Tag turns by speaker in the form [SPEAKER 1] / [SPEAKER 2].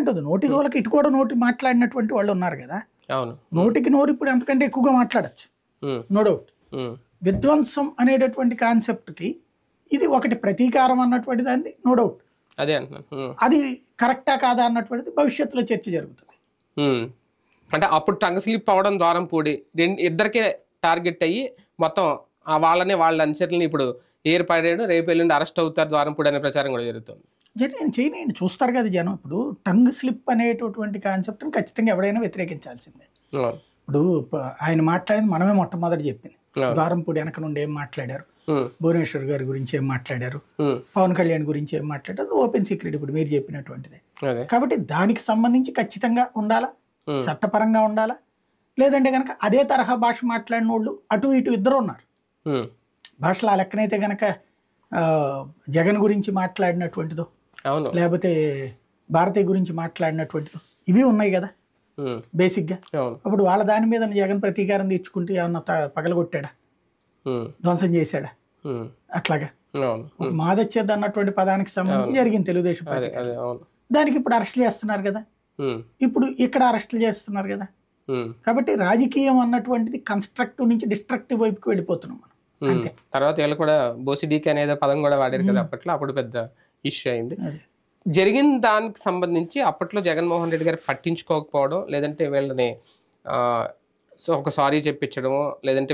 [SPEAKER 1] Development ఉంది. నోటి దోలకి ఇటు కూడా నోటి మాట్లాడినటువంటి వాళ్ళు ఉన్నారు కదా.
[SPEAKER 2] అవును.
[SPEAKER 1] నోటికి నోరు ఇప్పుడు అంతకంటే ఎక్కువగా మాట్లాడచ్చు, నో డౌట్. విధ్వంసం అనేటటువంటి కాన్సెప్ట్కి ఇది ఒకటి ప్రతీకారం అన్నటువంటి దాన్ని నో డౌట్.
[SPEAKER 2] అదే అంటున్నాను.
[SPEAKER 1] అది కరెక్టా కాదా అన్నటువంటిది భవిష్యత్తులో చర్చ జరుగుతుంది.
[SPEAKER 2] అంటే అప్పుడు టంగ్ స్లిప్ అవడం ద్వారంపూడి ఇద్దరికే టార్గెట్ అయ్యి మొత్తం వాళ్ళ అనుచరులని ఇప్పుడు ఏర్పడాడు, రేపు ఎల్లుండి అరెస్ట్ అవుతారు ద్వారంపూడి అనే ప్రచారం కూడా జరుగుతుంది.
[SPEAKER 1] చేయని చూస్తారు కదా జనం. ఇప్పుడు టంగ్ స్లిప్ అనేటటువంటి కాన్సెప్ట్ని ఖచ్చితంగా ఎవడైనా వ్యతిరేకించాల్సిందే. ఇప్పుడు ఆయన మాట్లాడింది మనమే మొట్టమొదటి చెప్పింది. ద్వారంపూడి వెనక నుండి ఏం మాట్లాడారు, భువనేశ్వర్ గారి గురించి ఏం మాట్లాడారు, పవన్ కళ్యాణ్ గురించి ఏం మాట్లాడారు, ఓపెన్ సీక్రెట్ ఇప్పుడు మీరు చెప్పినటువంటిది. కాబట్టి దానికి సంబంధించి ఖచ్చితంగా ఉండాలా, చట్టపరంగా ఉండాలా. లేదంటే కనుక అదే తరహా భాష మాట్లాడిన వాళ్ళు అటు ఇటు ఇద్దరు ఉన్నారు. భాషలో ఆ లెక్కనైతే కనుక జగన్ గురించి మాట్లాడినటువంటిదో లేకపోతే భారతీయ గురించి మాట్లాడినటువంటిదో ఇవి ఉన్నాయి కదా బేసిక్గా. అప్పుడు వాళ్ళ దాని మీద జగన్ ప్రతీకారం తీర్చుకుంటే ఏమన్నా పగలగొట్టాడా, ధ్వంసం చేశాడా? అట్లాగా మాదచ్చేది అన్నటువంటి పదానికి సంబంధించి జరిగింది తెలుగుదేశం పార్టీ. దానికి ఇప్పుడు అరెస్టులు చేస్తున్నారు కదా, ఇప్పుడు ఇక్కడ అరెస్టులు చేస్తున్నారు కదా. కాబట్టి రాజకీయం అన్నటువంటిది కన్స్ట్రక్టివ్ నుంచి డిస్ట్రక్టివ్ వైపుకి వెళ్ళిపోతున్నాం మనం. అంతే.
[SPEAKER 2] తర్వాత వీళ్ళు కూడా బోసిడీకి అనేది పదం కూడా వాడారు కదా అప్పట్లో, అప్పుడు పెద్ద ఇష్యూ అయింది. జరిగిన దానికి సంబంధించి అప్పట్లో జగన్మోహన్ రెడ్డి గారు పట్టించుకోకపోవడం, లేదంటే వీళ్ళని ఒక సారీ చెప్పించడము, లేదంటే